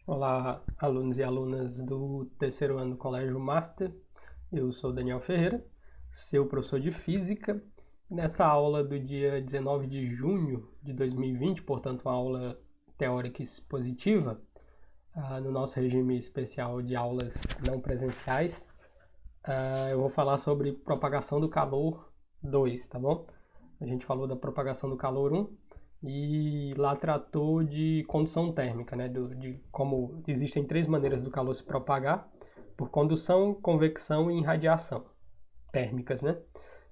Olá, alunos e alunas do terceiro ano do Colégio Master. Eu sou Daniel Ferreira, seu professor de Física. Nessa aula do dia 19 de junho de 2020, portanto uma aula teórica expositiva, no nosso regime especial de aulas não presenciais, eu vou falar sobre propagação do calor 2, tá bom? A gente falou da propagação do calor 1 e lá tratou de condução térmica, né? De como existem três maneiras do calor se propagar: por condução, convecção e irradiação térmicas, né?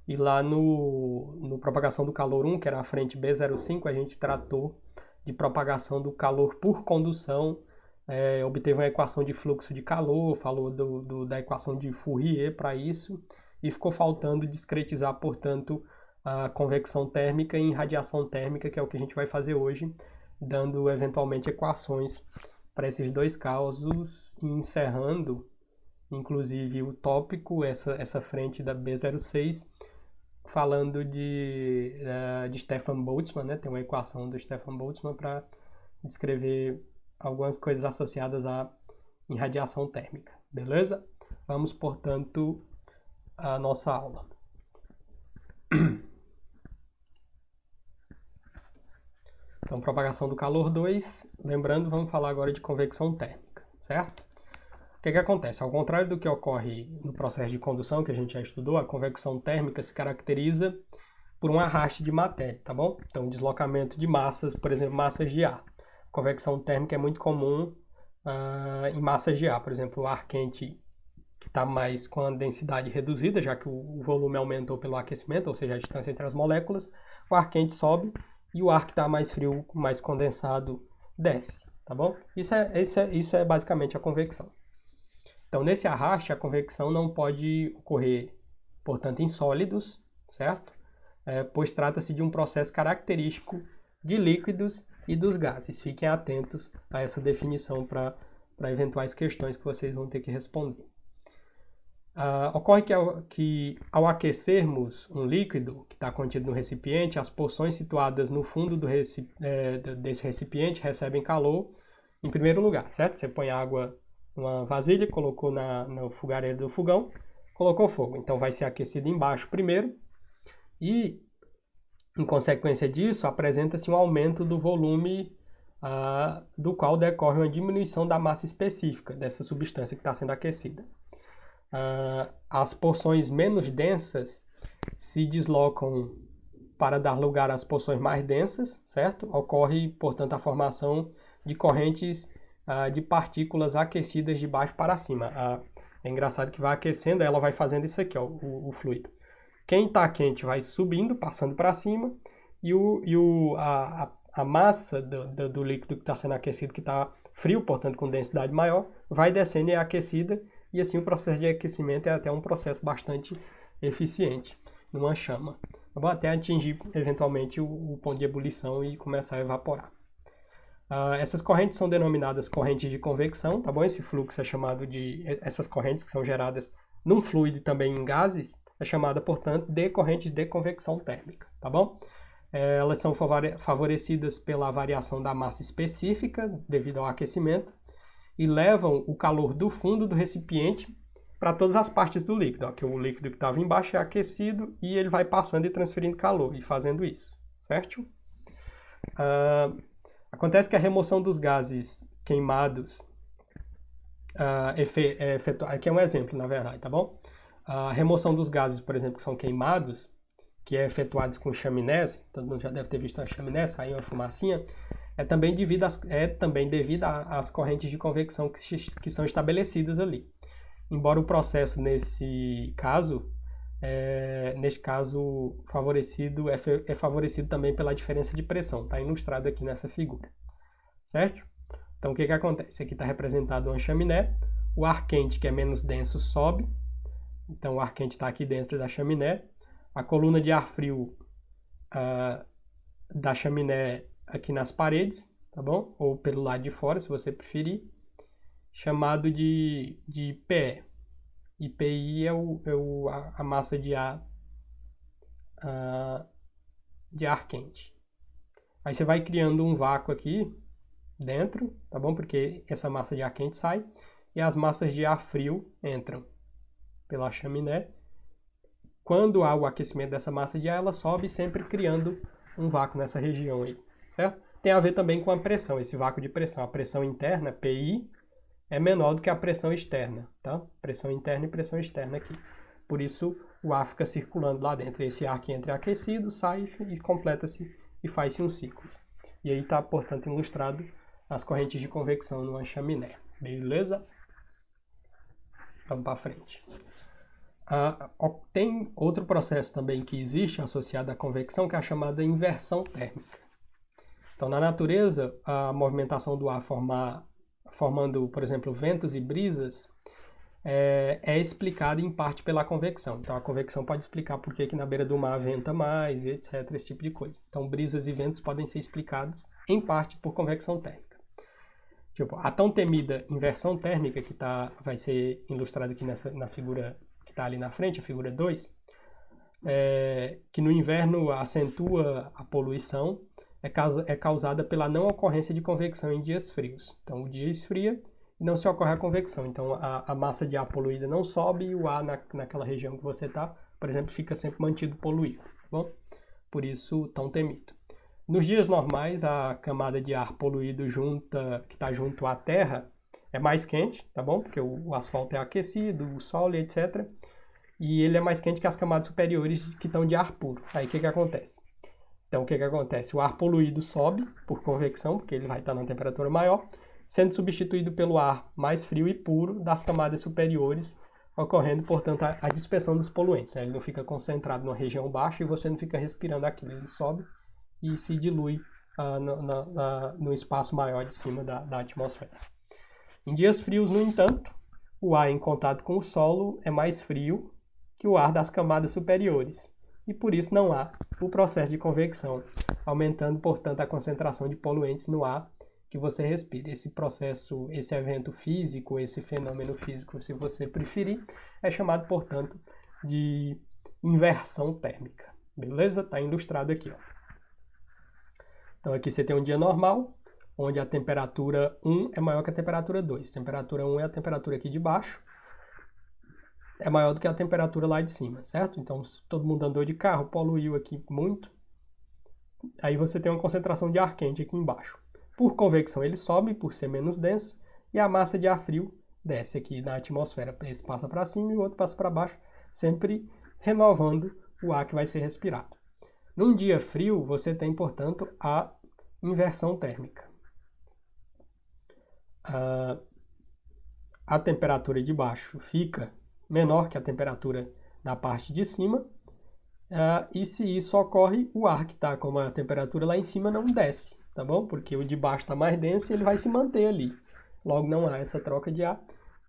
E lá no propagação do calor 1, que era a frente B05, a gente tratou de propagação do calor por condução, obteve uma equação de fluxo de calor, falou da equação de Fourier para isso, e ficou faltando discretizar, portanto, a convecção térmica e radiação térmica, que é o que a gente vai fazer hoje, dando eventualmente equações para esses dois casos, e encerrando, inclusive, o tópico, essa frente da B06, falando de Stefan Boltzmann, né? Tem uma equação do Stefan Boltzmann para descrever algumas coisas associadas à irradiação térmica, beleza? Vamos, portanto, à nossa aula. Então, propagação do calor 2, lembrando, vamos falar agora de convecção térmica, certo? O que acontece? Ao contrário do que ocorre no processo de condução, que a gente já estudou, a convecção térmica se caracteriza por um arraste de matéria, tá bom? Então, deslocamento de massas, por exemplo, massas de ar. A convecção térmica é muito comum em massas de ar, por exemplo, o ar quente que está mais com a densidade reduzida, já que o volume aumentou pelo aquecimento, ou seja, a distância entre as moléculas, o ar quente sobe e o ar que está mais frio, mais condensado, desce, tá bom? Isso é basicamente a convecção. Então, nesse arraste, a convecção não pode ocorrer, portanto, em sólidos, certo? Pois trata-se de um processo característico de líquidos e dos gases. Fiquem atentos a essa definição para eventuais questões que vocês vão ter que responder. Ocorre que ao aquecermos um líquido que está contido no recipiente, as porções situadas no fundo desse recipiente recebem calor em primeiro lugar, certo? Você põe água numa vasilha, colocou no fogareiro do fogão, colocou fogo. Então vai ser aquecido embaixo primeiro e, em consequência disso, apresenta-se um aumento do volume do qual decorre uma diminuição da massa específica dessa substância que está sendo aquecida. As porções menos densas se deslocam para dar lugar às porções mais densas, certo? Ocorre, portanto, a formação de correntes de partículas aquecidas de baixo para cima. É engraçado que vai aquecendo, ela vai fazendo isso aqui, ó, o fluido. Quem está quente vai subindo, passando para cima, e a massa do líquido que está sendo aquecido, que está frio, portanto com densidade maior, vai descendo e é aquecida, e assim o processo de aquecimento é até um processo bastante eficiente, numa chama. Eu vou até atingir eventualmente o ponto de ebulição e começar a evaporar. Essas correntes são denominadas correntes de convecção, tá bom? Esse fluxo é chamado de... Essas correntes que são geradas num fluido e também em gases é chamada, portanto, de correntes de convecção térmica, tá bom? Elas são favorecidas pela variação da massa específica devido ao aquecimento e levam o calor do fundo do recipiente para todas as partes do líquido, ó, que o líquido que estava embaixo é aquecido e ele vai passando e transferindo calor e fazendo isso, certo? Acontece que a remoção dos gases queimados aqui é um exemplo, na verdade, tá bom? A remoção dos gases, por exemplo, que são queimados, que é efetuada com chaminés, todo mundo já deve ter visto a chaminé, sair uma fumacinha, é também devido às correntes de convecção que são estabelecidas ali. Embora o processo, neste caso favorecido, é favorecido também pela diferença de pressão, está ilustrado aqui nessa figura, certo? Então, o que acontece? Aqui está representado uma chaminé, o ar quente, que é menos denso, sobe, então o ar quente está aqui dentro da chaminé, a coluna de ar frio da chaminé aqui nas paredes, tá bom? Ou pelo lado de fora, se você preferir, chamado de PE. E PI é a massa de ar quente. Aí você vai criando um vácuo aqui, dentro, tá bom? Porque essa massa de ar quente sai e as massas de ar frio entram pela chaminé. Quando há o aquecimento dessa massa de ar, ela sobe sempre criando um vácuo nessa região aí, certo? Tem a ver também com a pressão, esse vácuo de pressão. A pressão interna, PI, é menor do que a pressão externa, tá? Pressão interna e pressão externa aqui. Por isso, o ar fica circulando lá dentro. Esse ar que entra é aquecido, sai e completa-se e faz-se um ciclo. E aí está, portanto, ilustrado as correntes de convecção numa chaminé. Beleza? Vamos para frente. Tem outro processo também que existe associado à convecção, que é a chamada inversão térmica. Então, na natureza, a movimentação do ar formando, por exemplo, ventos e brisas, é explicada em parte pela convecção. Então, a convecção pode explicar por que na beira do mar venta mais, etc., esse tipo de coisa. Então, brisas e ventos podem ser explicados, em parte, por convecção térmica. Tipo, a tão temida inversão térmica, que vai ser ilustrada aqui na figura que está ali na frente, a figura 2, que no inverno acentua a poluição, é causada pela não ocorrência de convecção em dias frios. Então, o dia esfria e não se ocorre a convecção. Então, a massa de ar poluída não sobe e o ar naquela região que você está, por exemplo, fica sempre mantido poluído. Tá bom? Por isso, tão temido. Nos dias normais, a camada de ar poluído que está junto à terra é mais quente, tá bom? Porque o asfalto é aquecido, o solo, etc. E ele é mais quente que as camadas superiores que estão de ar puro. Aí o que acontece? Então, o que acontece? O ar poluído sobe por convecção, porque ele vai estar numa temperatura maior, sendo substituído pelo ar mais frio e puro das camadas superiores, ocorrendo, portanto, a dispersão dos poluentes. Ele não fica concentrado numa região baixa e você não fica respirando aquilo. Ele sobe e se dilui no espaço maior de cima da atmosfera. Em dias frios, no entanto, o ar em contato com o solo é mais frio que o ar das camadas superiores, e por isso não há o processo de convecção, aumentando, portanto, a concentração de poluentes no ar que você respira. Esse processo, esse evento físico, esse fenômeno físico, se você preferir, é chamado, portanto, de inversão térmica. Beleza? Está ilustrado aqui, ó. Então, aqui você tem um dia normal, onde a temperatura 1 é maior que a temperatura 2. Temperatura 1 é a temperatura aqui de baixo, é maior do que a temperatura lá de cima, certo? Então, se todo mundo andou de carro, poluiu aqui muito, aí você tem uma concentração de ar quente aqui embaixo. Por convecção, ele sobe, por ser menos denso, e a massa de ar frio desce aqui na atmosfera. Esse passa para cima e o outro passa para baixo, sempre renovando o ar que vai ser respirado. Num dia frio, você tem, portanto, a inversão térmica. A temperatura de baixo fica menor que a temperatura da parte de cima, e se isso ocorre, o ar que está com a temperatura lá em cima não desce, tá bom? Porque o de baixo está mais denso e ele vai se manter ali. Logo, não há essa troca de ar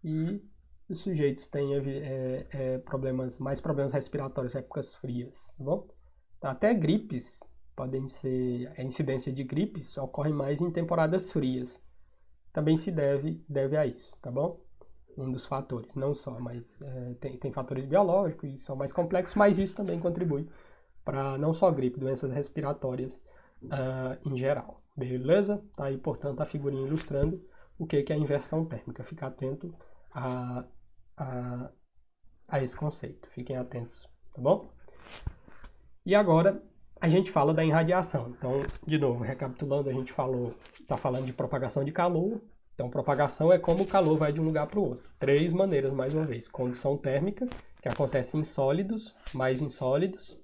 e os sujeitos têm mais problemas respiratórios em épocas frias, tá bom? Até gripes podem ser, a incidência de gripes ocorre mais em temporadas frias. Também se deve a isso, tá bom? Um dos fatores, não só, mas tem fatores biológicos e são mais complexos, mas isso também contribui para não só gripe, doenças respiratórias em geral. Beleza? Tá aí, portanto, a figurinha ilustrando o que é a inversão térmica. Fica atento a esse conceito. Fiquem atentos, tá bom? E agora a gente fala da irradiação. Então, de novo, recapitulando, a gente está falando de propagação de calor. Então, propagação é como o calor vai de um lugar para o outro. 3 maneiras, mais uma vez. Condução térmica, que acontece em sólidos, mais em sólidos.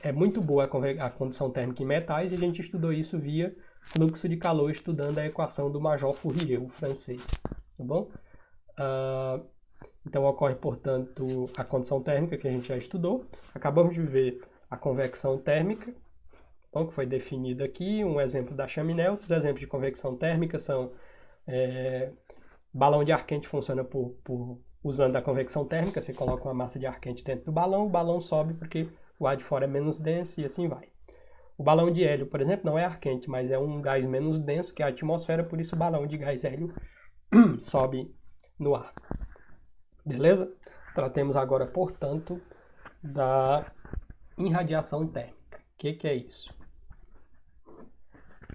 É muito boa a condução térmica em metais, e a gente estudou isso via fluxo de calor, estudando a equação do Major Fourier, o francês. Tá bom? Então, ocorre, portanto, a condução térmica, que a gente já estudou. Acabamos de ver a convecção térmica, que foi definida aqui, um exemplo da chaminé. Outros exemplos de convecção térmica são balão de ar quente funciona usando a convecção térmica. Você coloca uma massa de ar quente dentro do balão, o balão sobe porque o ar de fora é menos denso e assim vai. O balão de hélio, por exemplo, não é ar quente, mas é um gás menos denso que a atmosfera, por isso o balão de gás hélio sobe no ar. Beleza? Tratemos agora, portanto, da irradiação térmica. O que é isso?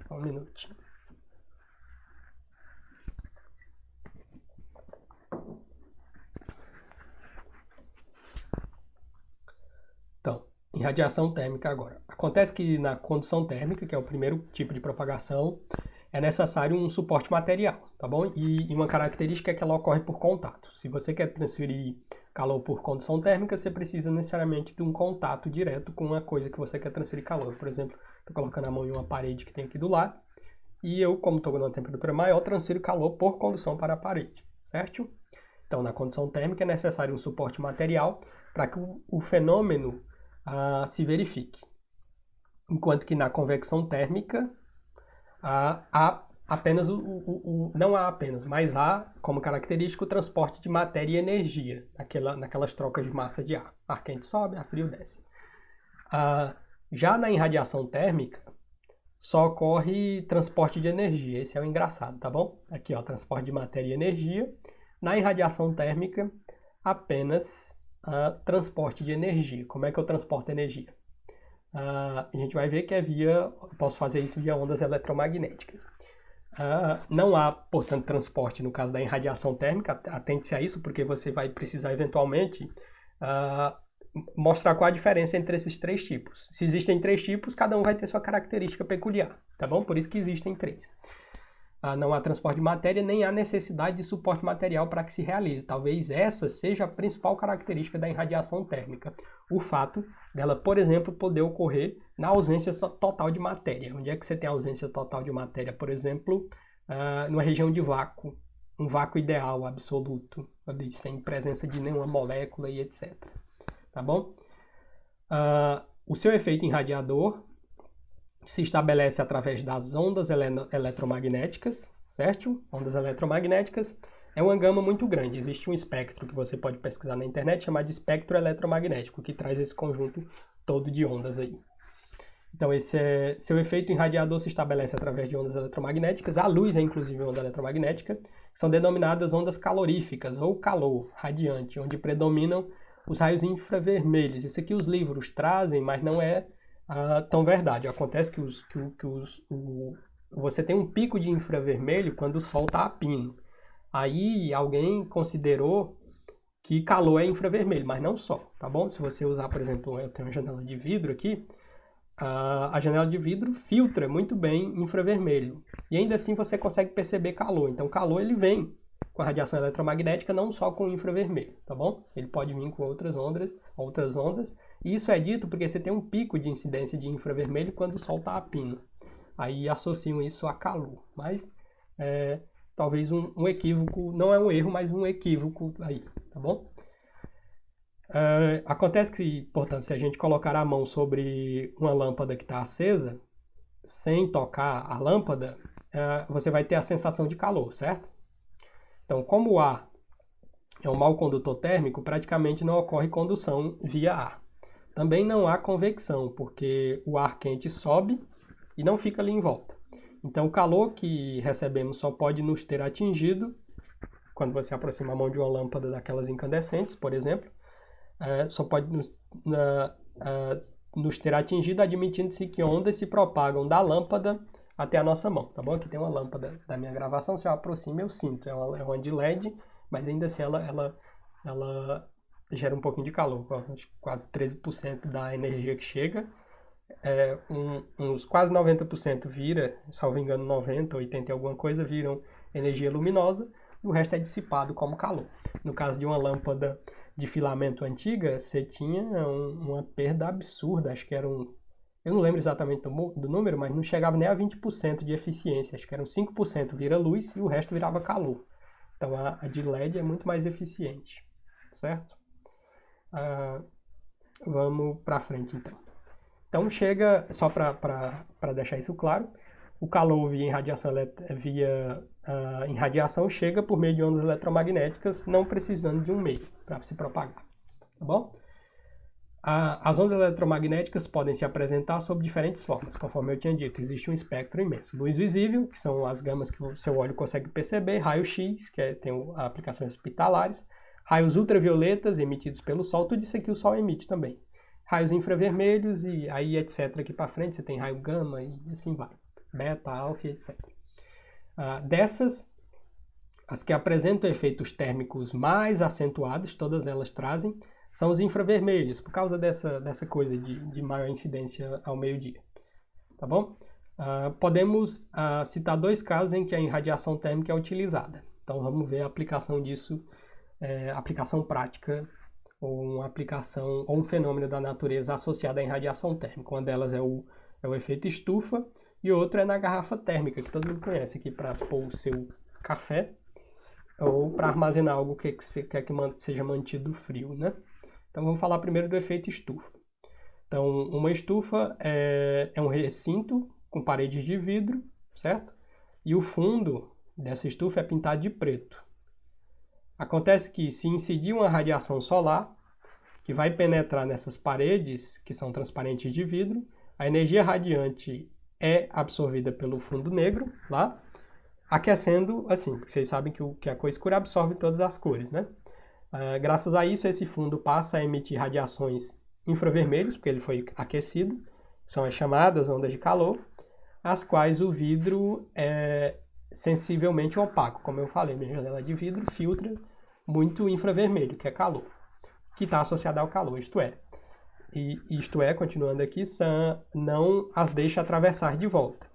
Só um minutinho. em radiação térmica agora. Acontece que na condução térmica, que é o primeiro tipo de propagação, é necessário um suporte material, tá bom? E uma característica é que ela ocorre por contato. Se você quer transferir calor por condução térmica, você precisa necessariamente de um contato direto com uma coisa que você quer transferir calor. Por exemplo, estou colocando a mão em uma parede que tem aqui do lado, e eu, como estou numa temperatura maior, transfiro calor por condução para a parede, certo? Então, na condução térmica é necessário um suporte material para que o fenômeno se verifique. Enquanto que na convecção térmica, há apenas não há apenas, mas há como característica o transporte de matéria e energia naquelas trocas de massa de ar. Ar quente sobe, ar frio desce. Já na irradiação térmica, só ocorre transporte de energia. Esse é o engraçado, tá bom? Aqui, ó, transporte de matéria e energia. Na irradiação térmica, apenas transporte de energia. Como é que eu transporto energia? A gente vai ver que posso fazer isso via ondas eletromagnéticas. Não há, portanto, transporte no caso da irradiação térmica. Atente-se a isso, porque você vai precisar eventualmente mostrar qual a diferença entre esses três tipos. Se existem três tipos, cada um vai ter sua característica peculiar, tá bom? Por isso que existem três. Não há transporte de matéria, nem há necessidade de suporte material para que se realize. Talvez essa seja a principal característica da irradiação térmica. O fato dela, por exemplo, poder ocorrer na ausência total de matéria. Onde é que você tem a ausência total de matéria? Por exemplo, numa região de vácuo. Um vácuo ideal, absoluto, sem presença de nenhuma molécula e etc. Tá bom? O seu efeito irradiador se estabelece através das ondas eletromagnéticas, certo? Ondas eletromagnéticas é uma gama muito grande. Existe um espectro que você pode pesquisar na internet chamado de espectro eletromagnético, que traz esse conjunto todo de ondas aí. Então, seu efeito irradiador se estabelece através de ondas eletromagnéticas. A luz é, inclusive, uma onda eletromagnética. São denominadas ondas caloríficas ou calor radiante, onde predominam os raios infravermelhos. Isso aqui os livros trazem, mas não é tão verdade. Acontece que você tem um pico de infravermelho quando o sol está a pino. Aí alguém considerou que calor é infravermelho, mas não só, tá bom? Se você usar, por exemplo, eu tenho uma janela de vidro aqui, a janela de vidro filtra muito bem infravermelho. E ainda assim você consegue perceber calor. Então o calor ele vem com a radiação eletromagnética, não só com o infravermelho, tá bom? Ele pode vir com outras ondas. E isso é dito porque você tem um pico de incidência de infravermelho quando o sol está a pino. Aí associam isso a calor. Mas talvez um equívoco, não é um erro, mas um equívoco aí, tá bom? Acontece que, portanto, se a gente colocar a mão sobre uma lâmpada que está acesa, sem tocar a lâmpada, você vai ter a sensação de calor, certo? Então, como o ar é um mau condutor térmico, praticamente não ocorre condução via ar. Também não há convecção, porque o ar quente sobe e não fica ali em volta. Então, o calor que recebemos só pode nos ter atingido, quando você aproxima a mão de uma lâmpada daquelas incandescentes, por exemplo, só pode nos ter atingido admitindo-se que ondas se propagam da lâmpada até a nossa mão, tá bom? Aqui tem uma lâmpada da minha gravação, se eu aproximo eu sinto, é uma de LED, mas ainda assim ela gera um pouquinho de calor, quase 13% da energia que chega, uns quase 90% vira, salvo engano 90, 80 e alguma coisa, viram energia luminosa, e o resto é dissipado como calor. No caso de uma lâmpada de filamento antiga, você tinha uma perda absurda, acho que era eu não lembro exatamente do número, mas não chegava nem a 20% de eficiência, acho que eram 5% vira luz e o resto virava calor. Então a de LED é muito mais eficiente, certo? Vamos para frente então. Então chega, só para deixar isso claro, o calor via irradiação chega por meio de ondas eletromagnéticas, não precisando de um meio para se propagar, tá bom? As ondas eletromagnéticas podem se apresentar sob diferentes formas, conforme eu tinha dito, existe um espectro imenso. Luz visível, que são as gamas que o seu olho consegue perceber, raio-x, que tem aplicações hospitalares, raios ultravioletas emitidos pelo Sol, tudo isso aqui o Sol emite também. Raios infravermelhos e aí etc. Aqui para frente você tem raio gama e assim vai, beta, alfa e etc. Dessas, as que apresentam efeitos térmicos mais acentuados, todas elas trazem são os infravermelhos, por causa dessa coisa de maior incidência ao meio-dia. Tá bom? Podemos citar dois casos em que a irradiação térmica é utilizada. Então vamos ver a aplicação disso, aplicação prática, ou uma aplicação ou um fenômeno da natureza associado à irradiação térmica. Uma delas é o efeito estufa e outra é na garrafa térmica, que todo mundo conhece aqui para pôr o seu café ou para armazenar algo que você quer que seja mantido frio, né? Então vamos falar primeiro do efeito estufa. Então uma estufa é um recinto com paredes de vidro, certo? E o fundo dessa estufa é pintado de preto. Acontece que se incidir uma radiação solar, que vai penetrar nessas paredes, que são transparentes de vidro, a energia radiante é absorvida pelo fundo negro, lá, aquecendo, assim, porque vocês sabem que a cor escura absorve todas as cores, né? Graças a isso, esse fundo passa a emitir radiações infravermelhos, porque ele foi aquecido, são as chamadas ondas de calor, as quais o vidro é sensivelmente opaco. Como eu falei, minha janela de vidro filtra muito infravermelho, que é calor, que está associado ao calor, isto é, continuando aqui, não as deixa atravessar de volta.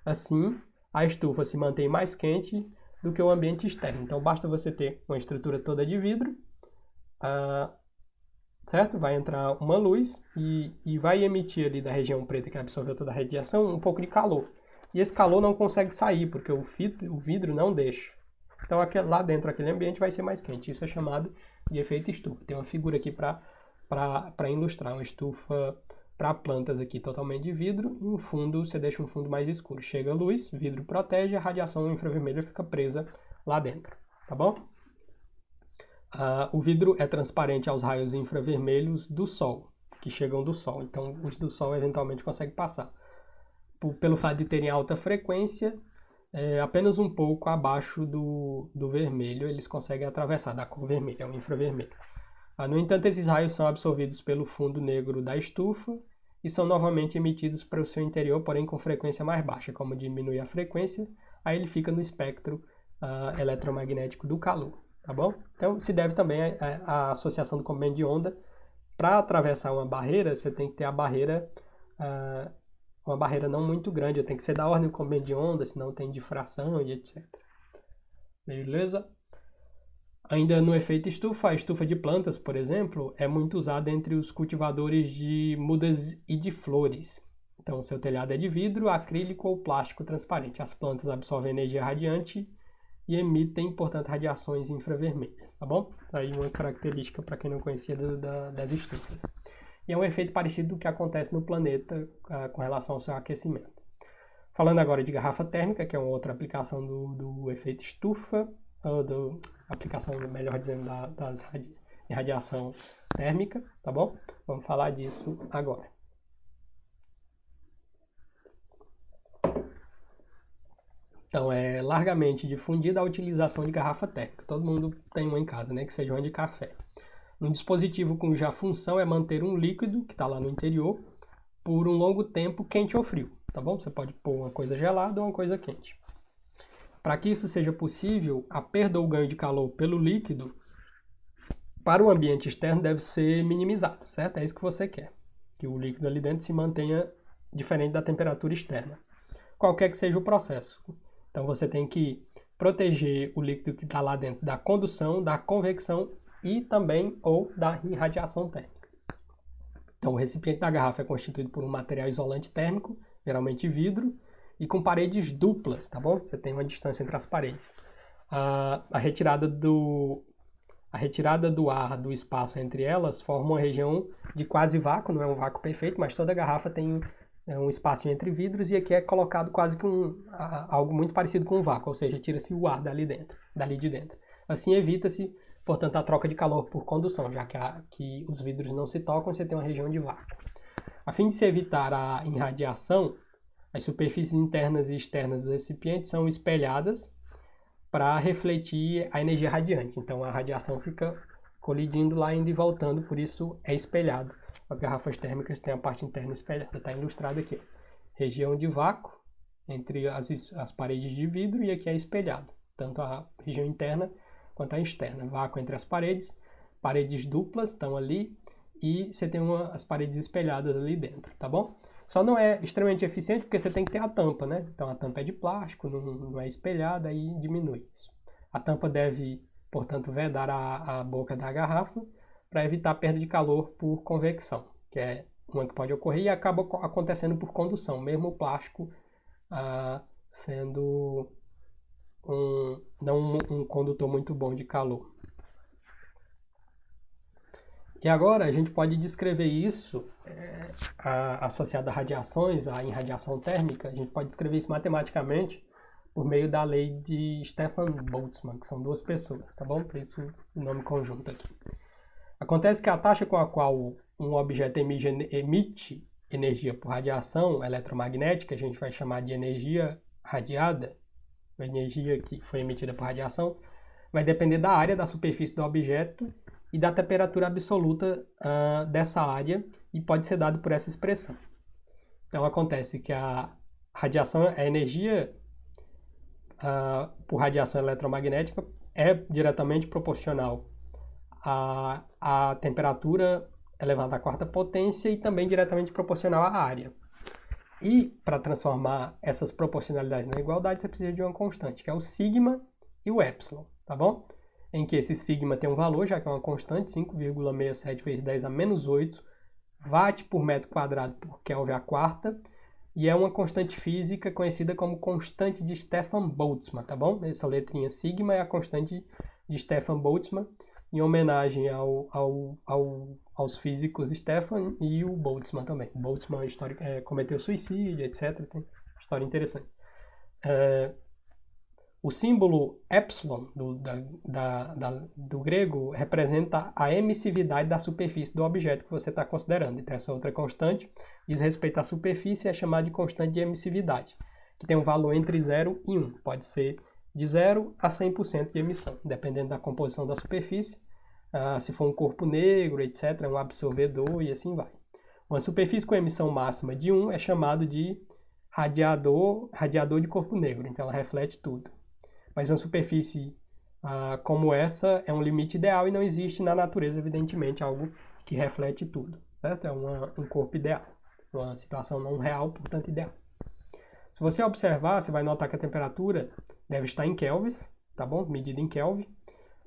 Assim, a estufa se mantém mais quente do que o ambiente externo. Então, basta você ter uma estrutura toda de vidro, certo? Vai entrar uma luz e vai emitir ali da região preta que absorveu toda a radiação um pouco de calor. E esse calor não consegue sair, porque o vidro não deixa. Então, lá dentro, aquele ambiente vai ser mais quente. Isso é chamado de efeito estufa. Tem uma figura aqui para ilustrar uma estufa para plantas aqui totalmente de vidro. E um fundo, você deixa um fundo mais escuro. Chega a luz, vidro protege, a radiação infravermelha fica presa lá dentro. Tá bom? O vidro é transparente aos raios infravermelhos do Sol, que chegam do Sol. Então, os do Sol eventualmente conseguem passar. Pelo fato de terem alta frequência, apenas um pouco abaixo do vermelho, eles conseguem atravessar, da cor vermelha, é o infravermelho. No entanto, esses raios são absorvidos pelo fundo negro da estufa e são novamente emitidos para o seu interior, porém com frequência mais baixa. Como diminui a frequência, aí ele fica no espectro eletromagnético do calor, tá bom? Então, se deve também à associação do comprimento de onda. Para atravessar uma barreira, você tem que ter a barreira... uma barreira não muito grande, tem que ser da ordem do comprimento de onda, senão tem difração e etc. Beleza? Ainda no efeito estufa, a estufa de plantas, por exemplo, é muito usada entre os cultivadores de mudas e de flores. Então, seu telhado é de vidro, acrílico ou plástico transparente. As plantas absorvem energia radiante e emitem, portanto, radiações infravermelhas, tá bom? Aí uma característica para quem não conhecia das estufas. E é um efeito parecido do que acontece no planeta com relação ao seu aquecimento. Falando agora de garrafa térmica, que é uma outra aplicação do efeito estufa, ou aplicação, melhor dizendo, da radiação térmica, tá bom? Vamos falar disso agora. Então, é largamente difundida a utilização de garrafa térmica. Todo mundo tem uma em casa, né? Que seja uma de café. Um dispositivo cuja função é manter um líquido, que está lá no interior, por um longo tempo quente ou frio, tá bom? Você pode pôr uma coisa gelada ou uma coisa quente. Para que isso seja possível, a perda ou ganho de calor pelo líquido para o ambiente externo deve ser minimizado, certo? É isso que você quer, que o líquido ali dentro se mantenha diferente da temperatura externa, qualquer que seja o processo. Então você tem que proteger o líquido que está lá dentro da condução, da convecção e também ou da irradiação térmica. Então o recipiente da garrafa é constituído por um material isolante térmico, geralmente vidro, e com paredes duplas, tá bom? Você tem uma distância entre as paredes. A retirada do ar do espaço entre elas forma uma região de quase vácuo, não é um vácuo perfeito, mas toda garrafa tem um espaço entre vidros e aqui é colocado quase que algo muito parecido com um vácuo, ou seja, tira-se o ar dali de dentro. Assim evita-se, portanto, a troca de calor por condução, já que os vidros não se tocam, você tem uma região de vácuo. A fim de se evitar a irradiação, as superfícies internas e externas dos recipientes são espelhadas para refletir a energia radiante. Então a radiação fica colidindo lá, indo e voltando, por isso é espelhado. As garrafas térmicas têm a parte interna espelhada, está ilustrado aqui. Região de vácuo entre as paredes de vidro e aqui é espelhado, tanto a região interna quanto a externa. Vácuo entre as paredes, paredes duplas estão ali e você tem as paredes espelhadas ali dentro, tá bom? Só não é extremamente eficiente porque você tem que ter a tampa, né? Então a tampa é de plástico, não é espelhada, aí diminui isso. A tampa deve, portanto, vedar a boca da garrafa para evitar perda de calor por convecção, que é uma que pode ocorrer e acaba acontecendo por condução, mesmo o plástico sendo não um condutor muito bom de calor. E agora a gente pode descrever isso associado a radiações, a irradiação térmica, a gente pode descrever isso matematicamente por meio da lei de Stefan Boltzmann, que são duas pessoas, tá bom? Por isso o nome conjunto aqui. Acontece que a taxa com a qual um objeto emite energia por radiação eletromagnética, a gente vai chamar de energia radiada, a energia que foi emitida por radiação, vai depender da área da superfície do objeto e da temperatura absoluta dessa área e pode ser dado por essa expressão. Então acontece que a radiação, a energia por radiação eletromagnética é diretamente proporcional à temperatura elevada à quarta potência e também diretamente proporcional à área. E para transformar essas proporcionalidades na igualdade, você precisa de uma constante, que é o sigma e o epsilon, tá bom? Em que esse sigma tem um valor, já que é uma constante, 5,67 vezes 10 a menos 8 watt por metro quadrado por Kelvin à quarta, e é uma constante física conhecida como constante de Stefan Boltzmann, tá bom? Essa letrinha sigma é a constante de Stefan Boltzmann, em homenagem aos físicos Stefan e o Boltzmann também. O Boltzmann cometeu suicídio, etc. Tem uma história interessante. O símbolo epsilon do grego representa a emissividade da superfície do objeto que você está considerando. Então, essa outra constante diz respeito à superfície e é chamada de constante de emissividade, que tem um valor entre 0 e 1. Pode ser de 0 a 100% de emissão, dependendo da composição da superfície. Se for um corpo negro, etc., um absorvedor e assim vai. Uma superfície com emissão máxima de 1 é chamado de radiador de corpo negro, então ela reflete tudo. Mas uma superfície como essa é um limite ideal e não existe na natureza, evidentemente, algo que reflete tudo, certo? É um corpo ideal, uma situação não real, portanto ideal. Se você observar, você vai notar que a temperatura deve estar em kelvins, tá bom? Medida em Kelvin,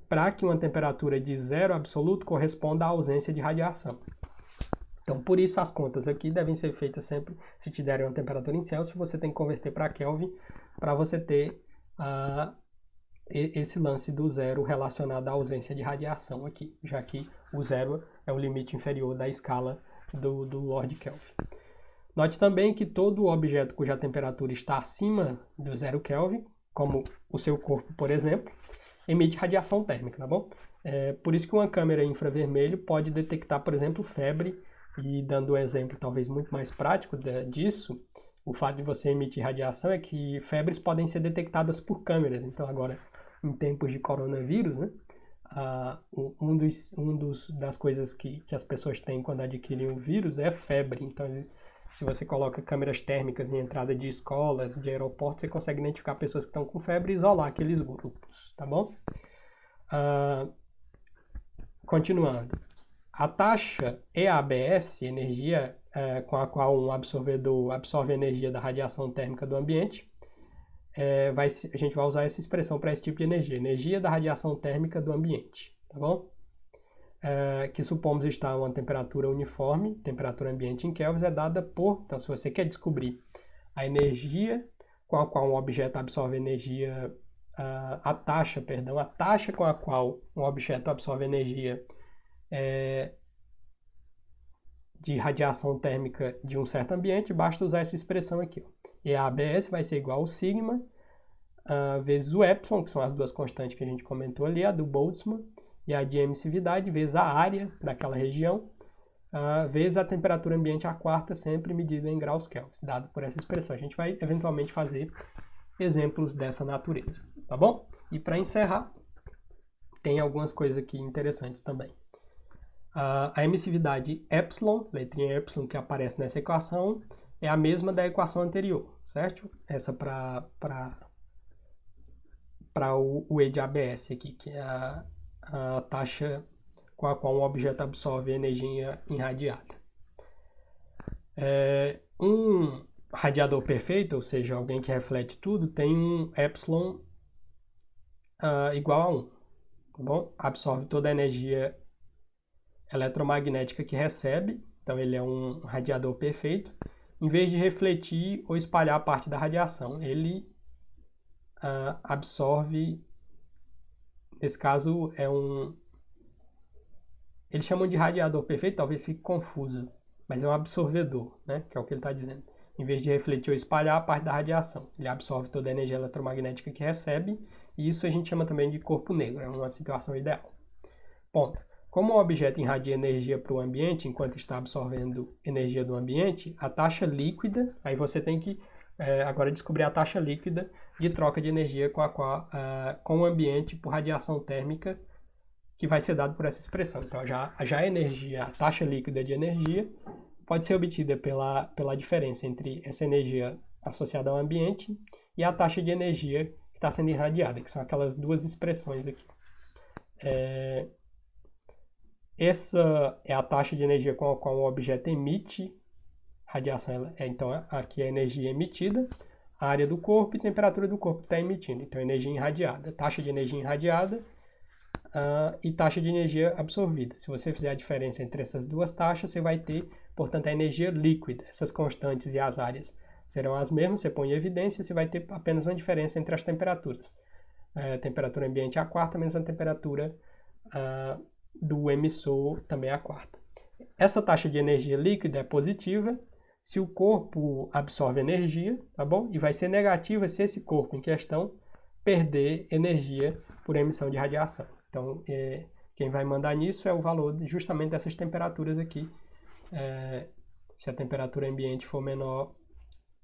para que uma temperatura de zero absoluto corresponda à ausência de radiação. Então, por isso as contas aqui devem ser feitas sempre, se te derem uma temperatura em Celsius, você tem que converter para Kelvin para você ter esse lance do zero relacionado à ausência de radiação aqui, já que o zero é o limite inferior da escala do Lord Kelvin. Note também que todo objeto cuja temperatura está acima do 0 Kelvin, como o seu corpo, por exemplo, emite radiação térmica, tá bom? Por isso que uma câmera infravermelho pode detectar, por exemplo, febre, e dando um exemplo talvez muito mais prático disso, o fato de você emitir radiação é que febres podem ser detectadas por câmeras. Então agora, em tempos de coronavírus, né, das coisas que as pessoas têm quando adquirem o vírus é febre. Então, se você coloca câmeras térmicas em entrada de escolas, de aeroportos, você consegue identificar pessoas que estão com febre e isolar aqueles grupos, tá bom? Continuando. A taxa EABS, energia com a qual um absorvedor absorve a energia da radiação térmica do ambiente, a gente vai usar essa expressão para esse tipo de energia da radiação térmica do ambiente, tá bom? Que supomos estar a uma temperatura uniforme, temperatura ambiente em kelvins, é dada por, então se você quer descobrir a energia com a qual um objeto absorve energia, a taxa com a qual um objeto absorve energia de radiação térmica de um certo ambiente, basta usar essa expressão aqui. E a ABS vai ser igual ao sigma vezes o epsilon, que são as duas constantes que a gente comentou ali, a do Boltzmann, e a de emissividade, vezes a área daquela região, vezes a temperatura ambiente à quarta, sempre medida em graus Kelvin, dado por essa expressão. A gente vai eventualmente fazer exemplos dessa natureza, tá bom? E para encerrar, tem algumas coisas aqui interessantes também. A emissividade epsilon, letrinha epsilon que aparece nessa equação, é a mesma da equação anterior, certo? Essa para o E de ABS aqui, que é a taxa com a qual um objeto absorve energia irradiada. Um radiador perfeito, ou seja, alguém que reflete tudo, tem um epsilon igual a 1. Tá bom? Absorve toda a energia eletromagnética que recebe, então ele é um radiador perfeito. Em vez de refletir ou espalhar parte da radiação, ele absorve, nesse caso eles chamam de radiador perfeito, talvez fique confuso, mas é um absorvedor, né? Que é o que ele está dizendo. Em vez de refletir ou espalhar a parte da radiação, ele absorve toda a energia eletromagnética que recebe, e isso a gente chama também de corpo negro, é uma situação ideal. Ponto. Como o objeto irradia energia para o ambiente enquanto está absorvendo energia do ambiente, a taxa líquida, aí você tem que agora descobrir a taxa líquida de troca de energia com o ambiente por radiação térmica, que vai ser dado por essa expressão. Então, já a energia, a taxa líquida de energia, pode ser obtida pela diferença entre essa energia associada ao ambiente e a taxa de energia que está sendo irradiada, que são aquelas duas expressões aqui. Essa é a taxa de energia com a qual o objeto emite radiação. Então, aqui é a energia emitida, a área do corpo e a temperatura do corpo que está emitindo. Então, energia irradiada, taxa de energia irradiada e taxa de energia absorvida. Se você fizer a diferença entre essas duas taxas, você vai ter, portanto, a energia líquida. Essas constantes e as áreas serão as mesmas, você põe em evidência, você vai ter apenas uma diferença entre as temperaturas. A temperatura ambiente é a quarta, menos a temperatura do emissor também é a quarta. Essa taxa de energia líquida é positiva se o corpo absorve energia, tá bom? E vai ser negativa se esse corpo em questão perder energia por emissão de radiação. Então, quem vai mandar nisso é o valor justamente dessas temperaturas aqui. Se a temperatura ambiente for menor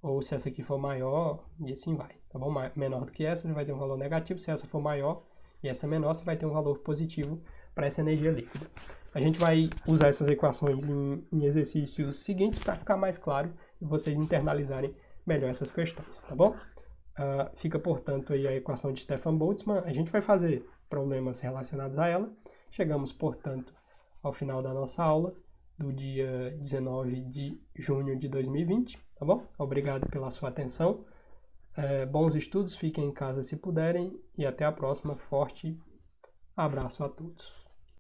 ou se essa aqui for maior, e assim vai, tá bom? Menor do que essa, você vai ter um valor negativo. Se essa for maior e essa menor, você vai ter um valor positivo para essa energia líquida. A gente vai usar essas equações em exercícios seguintes para ficar mais claro e vocês internalizarem melhor essas questões, tá bom? Fica, portanto, aí a equação de Stefan-Boltzmann. A gente vai fazer problemas relacionados a ela. Chegamos, portanto, ao final da nossa aula do dia 19 de junho de 2020, tá bom? Obrigado pela sua atenção. Bons estudos, fiquem em casa se puderem e até a próxima. Forte abraço a todos.